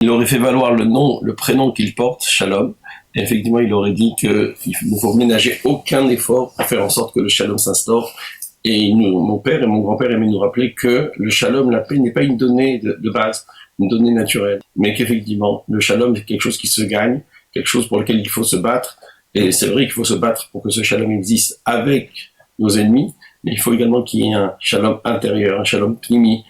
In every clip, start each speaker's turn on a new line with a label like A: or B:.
A: Il aurait fait valoir le prénom qu'il porte, Shalom. Et effectivement, il aurait dit qu'il ne faut ménager aucun effort pour faire en sorte que le Shalom s'instaure. Et mon père et mon grand-père aimaient nous rappeler que le Shalom, la paix, n'est pas une donnée de base, une donnée naturelle, mais qu'effectivement, le Shalom, c'est quelque chose qui se gagne, quelque chose pour lequel il faut se battre. Et c'est vrai qu'il faut se battre pour que ce Shalom existe avec nos ennemis, mais il faut également qu'il y ait un Shalom intérieur, un Shalom pnimi.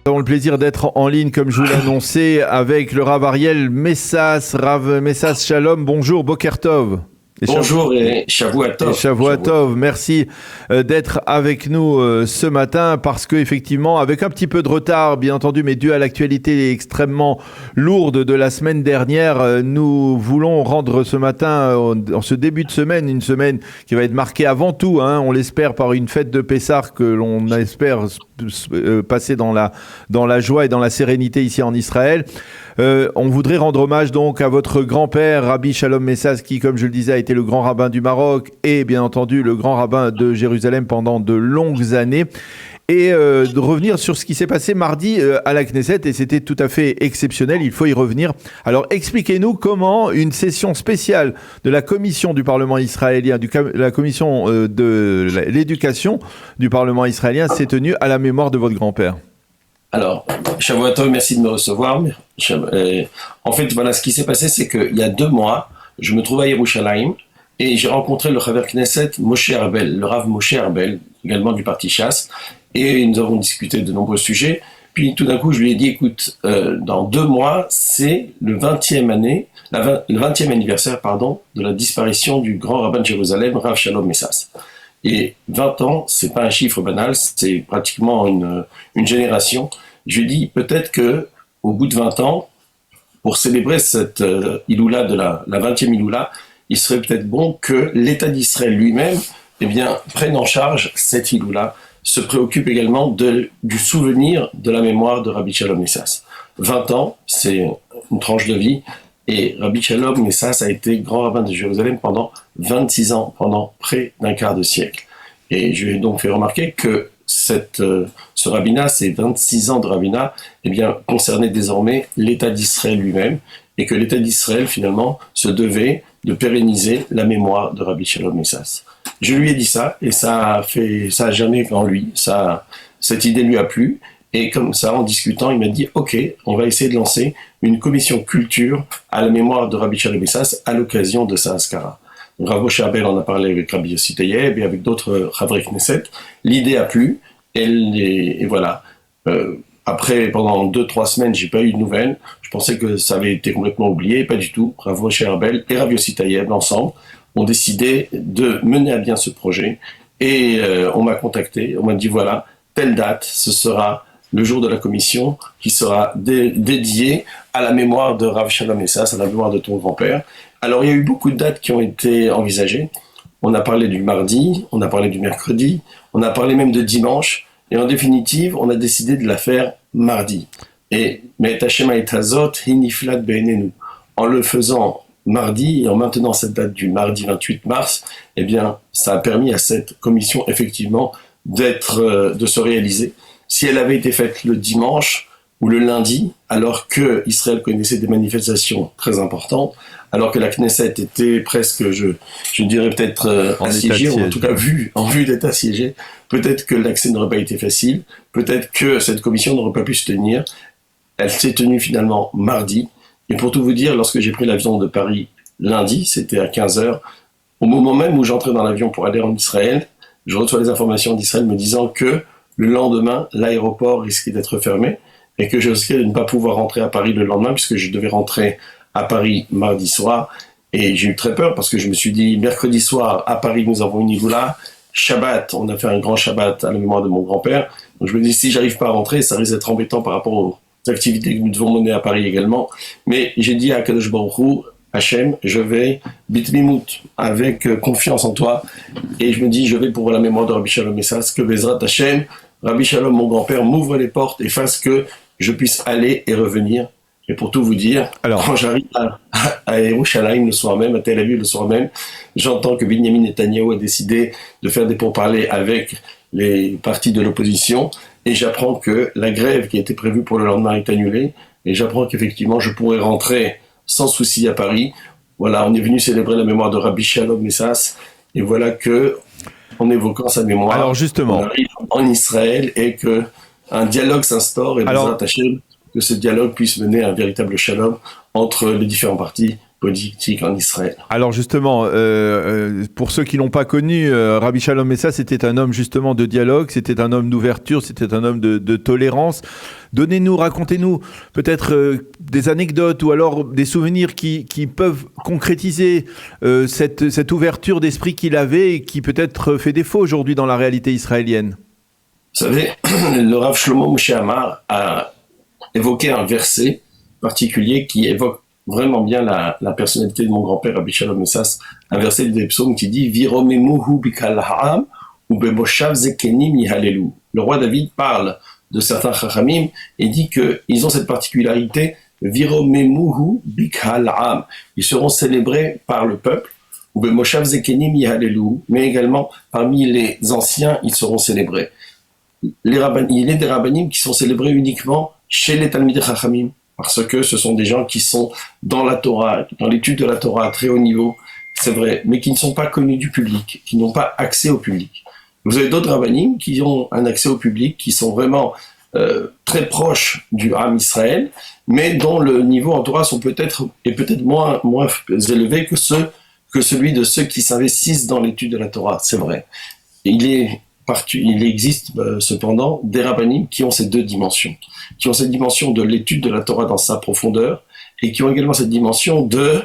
B: Nous avons le plaisir d'être en ligne, comme je vous l'ai annoncé, avec le Rav Ariel Messas. Rav Messas, Shalom, bonjour, Boker Tov.
A: Bonjour et Shavua Tov.
B: Shavua Tov, merci d'être avec nous ce matin parce que effectivement, avec un petit peu de retard, bien entendu, mais dû à l'actualité extrêmement lourde de la semaine dernière, nous voulons rendre ce matin, en ce début de semaine, une semaine qui va être marquée avant tout, on l'espère, par une fête de Pessah que l'on espère passer dans la joie et dans la sérénité ici en Israël. On voudrait rendre hommage donc à votre grand-père, Rabbi Shalom Messas, qui, comme je le disais, a été le grand rabbin du Maroc et bien entendu le grand rabbin de Jérusalem pendant de longues années. Et de revenir sur ce qui s'est passé mardi à la Knesset, et c'était tout à fait exceptionnel, il faut y revenir. Alors expliquez-nous comment une session spéciale de la commission du Parlement israélien, la commission de l'éducation du Parlement israélien s'est tenue à la mémoire de votre grand-père.
A: Alors, Shavua Tov, merci de me recevoir. En fait, voilà, ce qui s'est passé, c'est qu'il y a 2 mois, je me trouvais à Yerushalayim et j'ai rencontré le Chaver Knesset Moshe Arbel, le Rav Moshe Arbel, également du parti Chasse, et nous avons discuté de nombreux sujets. Puis tout d'un coup, je lui ai dit, écoute, dans 2 mois, c'est le 20e anniversaire, de la disparition du grand rabbin de Jérusalem, Rav Shalom Messas. Et 20 ans, c'est pas un chiffre banal, c'est pratiquement une génération. Je dis peut-être que au bout de 20 ans, pour célébrer cette Iloula de la 20e Iloula, il serait peut-être bon que l'État d'Israël lui-même, prenne en charge cette Iloula, se préoccupe également du souvenir de la mémoire de Rabbi Shalom Messas. 20 ans, c'est une tranche de vie. Et Rabbi Shalom Messas a été grand rabbin de Jérusalem pendant 26 ans, pendant près d'un quart de siècle. Et je lui ai donc fait remarquer que ce rabbinat, ces 26 ans de rabbinat, concernaient désormais l'État d'Israël lui-même, et que l'État d'Israël, finalement, se devait de pérenniser la mémoire de Rabbi Shalom Messas. Je lui ai dit ça, et ça a germé en lui, cette idée lui a plu. Et comme ça, en discutant, il m'a dit « Ok, on va essayer de lancer une commission culture à la mémoire de Rabbi Shalom Messas à l'occasion de sa Haskara. » Rav Moshe Arbel en a parlé avec Rabbi Yossi Tayeb et avec d'autres Chavrei Knesset. L'idée a plu, et voilà. Après, pendant 2-3 semaines, j'ai pas eu de nouvelles. Je pensais que ça avait été complètement oublié, pas du tout. Rav Moshe Arbel et Rabbi Yossi Tayeb, ensemble, ont décidé de mener à bien ce projet. Et on m'a contacté, on m'a dit voilà, telle date, ce sera le jour de la commission qui sera dédié à la mémoire de Rav Shalom Messas, à la mémoire de ton grand-père. Alors il y a eu beaucoup de dates qui ont été envisagées. On a parlé du mardi, on a parlé du mercredi, on a parlé même de dimanche, et en définitive, on a décidé de la faire mardi. Et mais Hashem et Hazot hiniflat beinenu, en le faisant mardi et en maintenant cette date du mardi 28 mars, ça a permis à cette commission effectivement de se réaliser. Si elle avait été faite le dimanche ou le lundi, alors que Israël connaissait des manifestations très importantes, alors que la Knesset était presque, je dirais peut-être assiégée, ou en tout cas en vue d'être assiégée, peut-être que l'accès n'aurait pas été facile, peut-être que cette commission n'aurait pas pu se tenir. Elle s'est tenue finalement mardi, et pour tout vous dire, lorsque j'ai pris l'avion de Paris lundi, c'était à 15h, au moment même où j'entrais dans l'avion pour aller en Israël, je reçois les informations d'Israël me disant que le lendemain, l'aéroport risquait d'être fermé et que je risquais de ne pas pouvoir rentrer à Paris le lendemain puisque je devais rentrer à Paris mardi soir. Et j'ai eu très peur parce que je me suis dit, mercredi soir, à Paris, nous avons une Iloula. Shabbat, on a fait un grand Shabbat à la mémoire de mon grand-père. Donc je me dis, si j'arrive pas à rentrer, ça risque d'être embêtant par rapport aux activités que nous devons mener à Paris également. Mais j'ai dit à Kadosh Baruch Hu, Hachem, je vais bitmimout, avec confiance en toi. Et je me dis, je vais pour la mémoire de Rabbi Shalom Messas, que Bezrat Hachem, Rabbi Shalom, mon grand-père, m'ouvre les portes et fasse que je puisse aller et revenir. Et pour tout vous dire, quand j'arrive à Yerushalayim le soir même, à Tel Aviv le soir même, j'entends que Benyamin Netanyahou a décidé de faire des pourparlers avec les partis de l'opposition et j'apprends que la grève qui était prévue pour le lendemain est annulée, et j'apprends qu'effectivement je pourrais rentrer sans souci à Paris. Voilà, on est venu célébrer la mémoire de Rabbi Shalom Messas, et voilà que, en évoquant sa mémoire,
B: Alors justement,
A: on arrive en Israël et que un dialogue s'instaure, et nous attachons que ce dialogue puisse mener à un véritable shalom entre les différents partis politiques en Israël.
B: Alors justement, pour ceux qui l'ont pas connu, Rabbi Shalom Messas, c'était un homme justement de dialogue, c'était un homme d'ouverture, c'était un homme de tolérance. Donnez-nous, racontez-nous peut-être des anecdotes ou alors des souvenirs qui peuvent concrétiser cette ouverture d'esprit qu'il avait et qui peut-être fait défaut aujourd'hui dans la réalité israélienne.
A: Vous savez, le Rav Shlomo Moshe Amar a évoqué un verset particulier qui évoque vraiment bien la personnalité de mon grand-père Rabbi Shalom Messas, un verset des psaumes qui dit « Viromemuhu bikal ha'am ou bemoshav zekenim yihalelu ». Le roi David parle de certains chachamim et dit qu'ils ont cette particularité « Viromemuhu bikal ha'am ». Ils seront célébrés par le peuple, ou bemoshav zekenim yihalelu, mais également parmi les anciens, ils seront célébrés. Il est des rabbanim qui sont célébrés uniquement chez les Talmidei Chachamim, parce que ce sont des gens qui sont dans la Torah, dans l'étude de la Torah à très haut niveau, c'est vrai, mais qui ne sont pas connus du public, qui n'ont pas accès au public. Vous avez d'autres rabbanim qui ont un accès au public, qui sont vraiment très proches du Ham Israël, mais dont le niveau en Torah est peut-être moins élevé que celui de ceux qui s'investissent dans l'étude de la Torah, c'est vrai. Et il existe cependant des rabbanim qui ont ces deux dimensions, qui ont cette dimension de l'étude de la Torah dans sa profondeur et qui ont également cette dimension de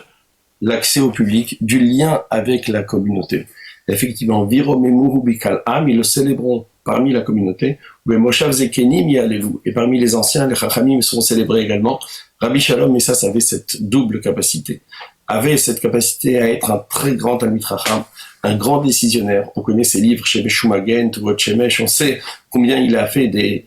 A: l'accès au public, du lien avec la communauté. Effectivement, Viromemuhu bikal am, ils le célébreront parmi la communauté, mais Moshav Zekenim yalelu, et parmi les anciens, les Chachamim seront célébrés également. Rabbi Shalom Messas avait cette double capacité, avait cette capacité à être un très grand Talmid Chacham, un grand décisionnaire. On connaît ses livres chez Meshumagen, Tuvot Shemesh, on sait combien il a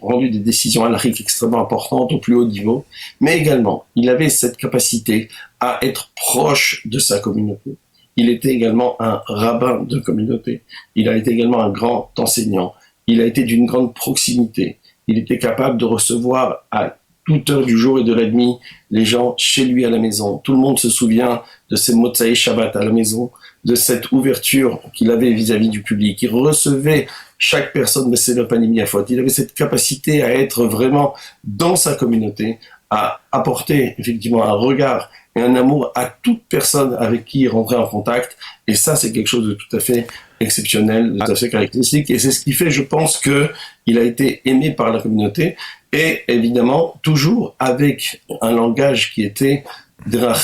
A: rendu des décisions halachiques extrêmement importantes au plus haut niveau, mais également, il avait cette capacité à être proche de sa communauté. Il était également un rabbin de communauté. Il a été également un grand enseignant. Il a été d'une grande proximité. Il était capable de recevoir à toute heure du jour et de la nuit les gens chez lui à la maison. Tout le monde se souvient de ses Motzaï Shabbat à la maison, de cette ouverture qu'il avait vis-à-vis du public. Il recevait chaque personne de ses panim yafot. Il avait cette capacité à être vraiment dans sa communauté, à apporter effectivement un regard et un amour à toute personne avec qui il rentrait en contact. Et ça, c'est quelque chose de tout à fait exceptionnel, de tout à fait caractéristique. Et c'est ce qui fait, je pense, qu'il a été aimé par la communauté. Et évidemment, toujours avec un langage qui était il a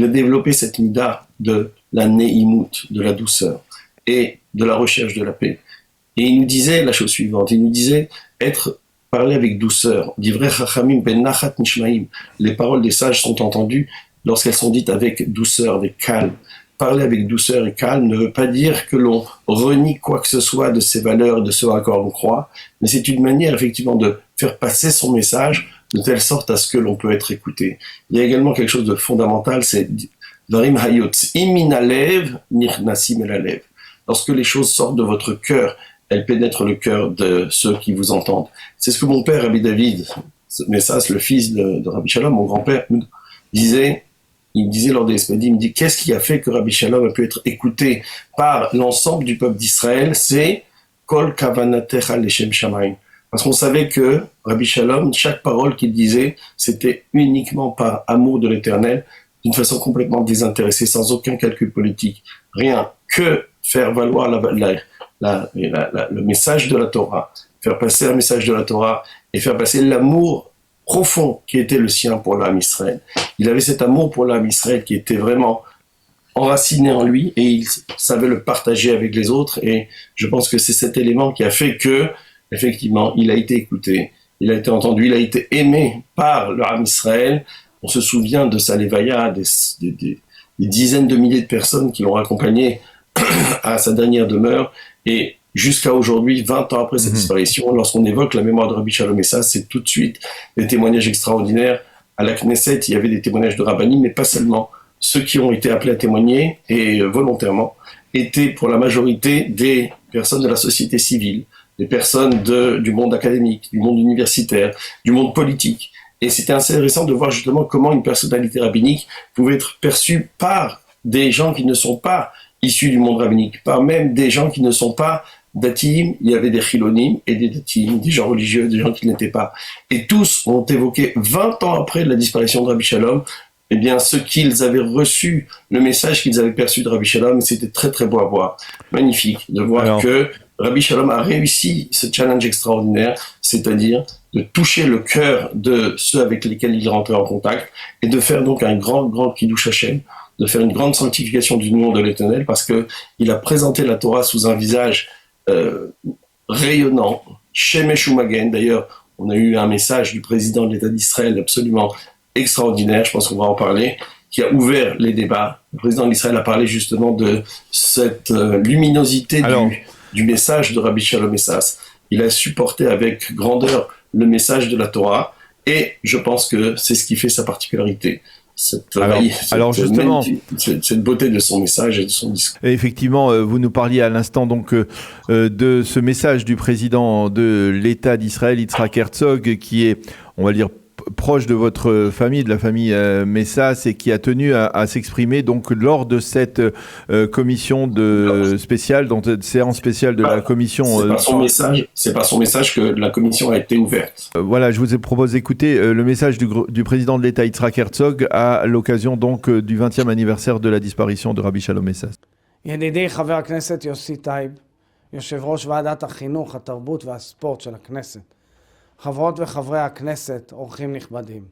A: développé cette mida de la ne'imut, de la douceur et de la recherche de la paix. Et il nous disait la chose suivante, il nous disait parler avec douceur. Divrei chachamim ben nachat nishmaim. Les paroles des sages sont entendues lorsqu'elles sont dites avec douceur, avec calme. Parler avec douceur et calme ne veut pas dire que l'on renie quoi que ce soit de ses valeurs, de ce à quoi on croit, mais c'est une manière effectivement de faire passer son message de telle sorte à ce que l'on peut être écouté. Il y a également quelque chose de fondamental, c'est Varim hayotzim min halev nichnasim el halev. Lorsque les choses sortent de votre cœur, elles pénètrent le cœur de ceux qui vous entendent. C'est ce que mon père, Rabbi David Messas, le fils de Rabbi Shalom, mon grand-père, disait. Il disait lors des Espadim, il me dit, qu'est-ce qui a fait que Rabbi Shalom a pu être écouté par l'ensemble du peuple d'Israël? C'est Kol Kavanatecha Leshem Shamayim. Parce qu'on savait que Rabbi Shalom, chaque parole qu'il disait, c'était uniquement par amour de l'Éternel, d'une façon complètement désintéressée, sans aucun calcul politique. Rien que faire valoir le message de la Torah, faire passer un message de la Torah et faire passer l'amour profond qui était le sien pour l'âme Israël. Il avait cet amour pour l'âme Israël qui était vraiment enraciné en lui et il savait le partager avec les autres, et je pense que c'est cet élément qui a fait que, effectivement, il a été écouté, il a été entendu, il a été aimé par l'âme Israël. On se souvient de sa lévaya, des dizaines de milliers de personnes qui l'ont accompagné à sa dernière demeure, et jusqu'à aujourd'hui, 20 ans après sa disparition, lorsqu'on évoque la mémoire de Rabbi Shalom Messas, c'est tout de suite des témoignages extraordinaires. À la Knesset, il y avait des témoignages de rabbanim, mais pas seulement. Ceux qui ont été appelés à témoigner, et volontairement, étaient pour la majorité des personnes de la société civile, des personnes du monde académique, du monde universitaire, du monde politique. Et c'était intéressant de voir justement comment une personnalité rabbinique pouvait être perçue par des gens qui ne sont pas issus du monde rabbinique, par même des gens qui ne sont pas datim. Il y avait des chilonim et des datim, des gens religieux, des gens qui ne l'étaient pas. Et tous ont évoqué 20 ans après la disparition de Rabbi Shalom, eh bien, ce qu'ils avaient reçu, le message qu'ils avaient perçu de Rabbi Shalom, c'était très très beau à voir. Magnifique de voir que Rabbi Shalom a réussi ce challenge extraordinaire, c'est-à-dire de toucher le cœur de ceux avec lesquels il rentrait en contact et de faire donc un grand Kiddush Hashem, de faire une grande sanctification du nom de l'Éternel, parce que il a présenté la Torah sous un visage rayonnant, Shemesh Umagen. D'ailleurs, on a eu un message du président de l'État d'Israël absolument extraordinaire, je pense qu'on va en parler, qui a ouvert les débats. Le président d'Israël a parlé justement de cette luminosité du message de Rabbi Shalom Messas. Il a supporté avec grandeur le message de la Torah, et je pense que c'est ce qui fait sa particularité. Cette beauté de son message et de son discours.
B: Et effectivement, vous nous parliez à l'instant donc de ce message du président de l'État d'Israël, Yitzhak Herzog, qui est, on va dire, proche de votre famille, de la famille Messas, et qui a tenu à s'exprimer donc lors de cette commission spéciale, dans cette séance spéciale de la commission.
A: C'est par son message que la commission a été ouverte.
B: Voilà, je vous propose d'écouter le message du président de l'État, Yitzhak Herzog, à l'occasion donc du 20e anniversaire de la disparition de Rabbi Shalom Messas.
C: ידידי חבר הכנסת יוסי טייב, יושב ראש ועדת החינוך, התרבות והספורט של הכנסת. חברות וחברי הכנסת, אורחים נכבדים.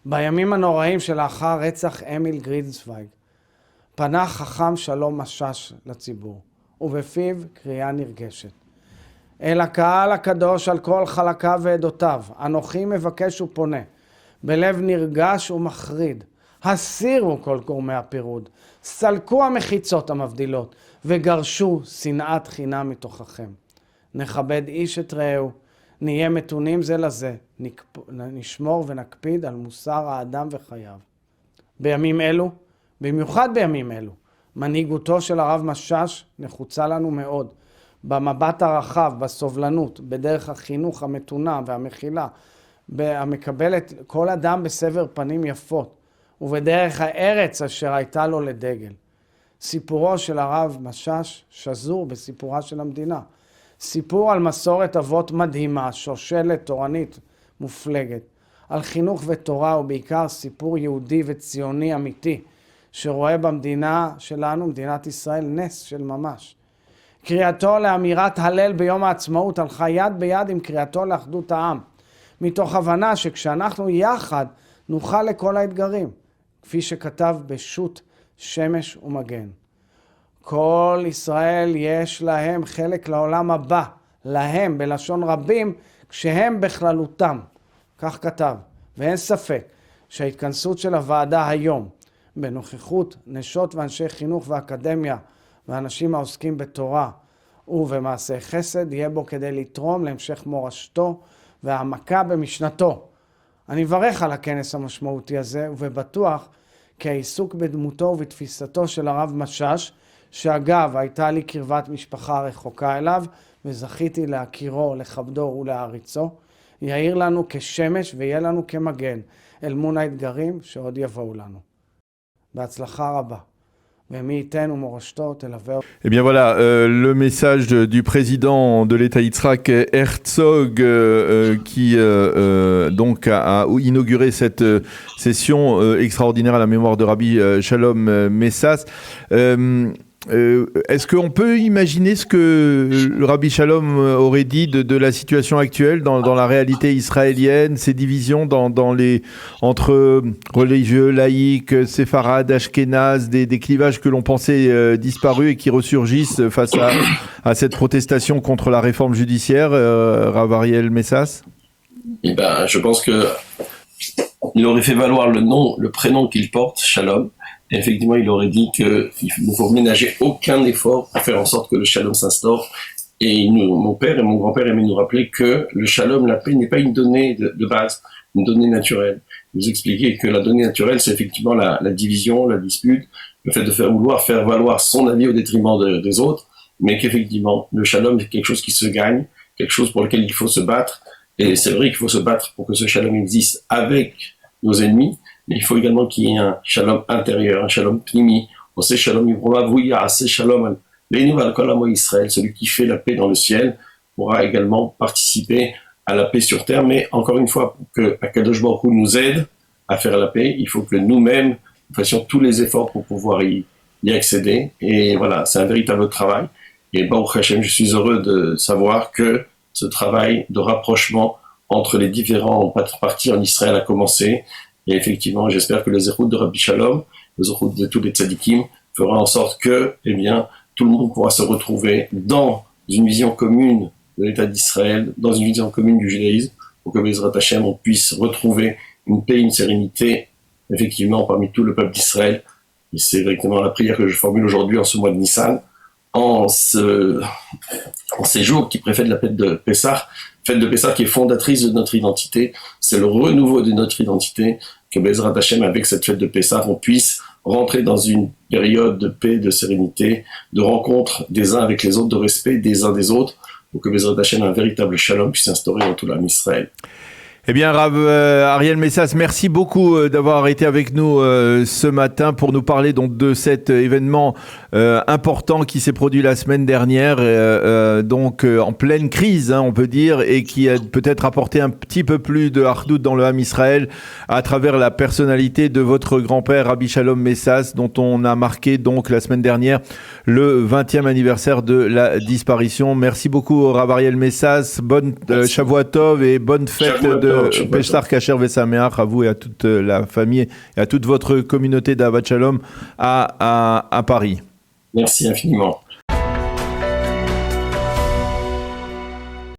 C: בימים הנוראים שלאחר רצח אמיל גרינצוויג, פנה חכם שלום משש לציבור, ובפיו קריאה נרגשת. אל הקהל הקדוש על כל חלקיו ועדותיו, אנוכי מבקש ופונה, בלב נרגש ומחריד, הסירו כל גורמי הפירוד, סלקו המחיצות המבדילות, וגרשו שנאת חינם מתוככם. נכבד איש את רעהו, נהיה מתונים זה לזה, נשמור ונקפיד על מוסר האדם וחייו. בימים אלו, במיוחד בימים אלו, מנהיגותו של הרב משש נחוצה לנו מאוד, במבט הרחב, בסובלנות, בדרך החינוך המתונה והמכילה, המקבלת כל אדם בסבר פנים יפות, ובדרך הארץ אשר הייתה לו לדגל. סיפורו של הרב משש שזור בסיפורה של המדינה. סיפור על מסורת אבות מדהימה, שושלת תורנית מופלגת, על חינוך ותורה, ובעיקר סיפור יהודי וציוני אמיתי, שרואה במדינה שלנו, מדינת ישראל, נס של ממש. קריאתו לאמירת הלל ביום העצמאות הלכה יד ביד עם קריאתו לאחדות העם, מתוך הבנה שכשאנחנו יחד נוכל לכל האתגרים, כפי שכתב בשו"ת שמש ומגן. כל ישראל יש להם חלק לעולם הבא, להם בלשון רבים, כשהם בכללותם. כך כתב, ואין ספק שההתכנסות של הוועדה היום, בנוכחות נשות ואנשי חינוך ואקדמיה, ואנשים העוסקים בתורה ובמעשי חסד, יהיה בו כדי לתרום להמשך מורשתו והעמקה במשנתו. אני מברך על הכנס המשמעותי הזה, ובטוח כי העיסוק בדמותו ובתפיסתו של הרב משש, שאגב הייתה לי קרבת משפחה רחוקה אליו, וזכיתי להכירו, לכבדו ולהעריצו, יאיר לנו כשמש ויהיה לנו כמגן אל מול האתגרים שעוד יבואו לנו. בהצלחה רבה.
B: Eh bien voilà, le message du président de l'État Yitzhak Herzog qui donc a inauguré cette session extraordinaire à la mémoire de Rabbi Shalom Messas. Est-ce qu'on peut imaginer ce que le Rabbi Shalom aurait dit de la situation actuelle dans la réalité israélienne, ces divisions entre religieux, laïcs, séfarades, ashkénazes, des clivages que l'on pensait disparus et qui ressurgissent face à cette protestation contre la réforme judiciaire, Rav Ariel Messas?
A: Eh ben, je pense que il aurait fait valoir le prénom qu'il porte, Shalom. Et effectivement, il aurait dit qu'il ne faut ménager aucun effort pour faire en sorte que le shalom s'instaure. Et mon père et mon grand-père aimaient nous rappeler que le shalom, la paix, n'est pas une donnée de base, une donnée naturelle. Ils nous expliquaient que la donnée naturelle, c'est effectivement la division, la dispute, le fait de vouloir faire valoir son avis au détriment des autres, mais qu'effectivement, le shalom est quelque chose qui se gagne, quelque chose pour lequel il faut se battre. Et c'est vrai qu'il faut se battre pour que ce shalom existe avec nos ennemis, mais il faut également qu'il y ait un shalom intérieur, un shalom pnimi. On sait shalom yivroa, c'est shalom Israël, celui qui fait la paix dans le ciel, pourra également participer à la paix sur terre. Mais encore une fois, pour que Akadosh Baruch Hu nous aide à faire la paix, il faut que nous-mêmes fassions tous les efforts pour pouvoir y accéder. Et voilà, c'est un véritable travail. Et Baruch Hashem, je suis heureux de savoir que ce travail de rapprochement entre les différents partis en Israël a commencé. Et effectivement, j'espère que le zérout de Rabbi Shalom, le zérout de tous les tzadikim, fera en sorte que, eh bien, tout le monde pourra se retrouver dans une vision commune de l'État d'Israël, dans une vision commune du judaïsme, pour que Bezrat Hashem, on puisse retrouver une paix, une sérénité, effectivement, parmi tout le peuple d'Israël. Et c'est exactement la prière que je formule aujourd'hui en ce mois de Nissan, en ces jours qui précèdent la fête de Pessah qui est fondatrice de notre identité. C'est le renouveau de notre identité, que Bezrat Hashem, avec cette fête de Pessah, on puisse rentrer dans une période de paix, de sérénité, de rencontre des uns avec les autres, de respect des uns des autres, pour que Bezrat Hashem, un véritable shalom puisse s'instaurer dans tout l'âme Israël.
B: Eh bien, Rav Ariel Messas, merci beaucoup d'avoir été avec nous ce matin pour nous parler donc de cet événement important qui s'est produit la semaine dernière, donc en pleine crise, hein, on peut dire, et qui a peut-être apporté un petit peu plus de hardout dans le Ham Israël à travers la personnalité de votre grand-père Rabbi Shalom Messas, dont on a marqué donc la semaine dernière le 20e anniversaire de la disparition. Merci beaucoup Rav Ariel Messas, bonne Shavua Tov et bonne fête de Peshtar Kacher Vesameach à vous et à toute la famille et à toute votre communauté d'Avat Shalom à Paris.
A: Merci infiniment.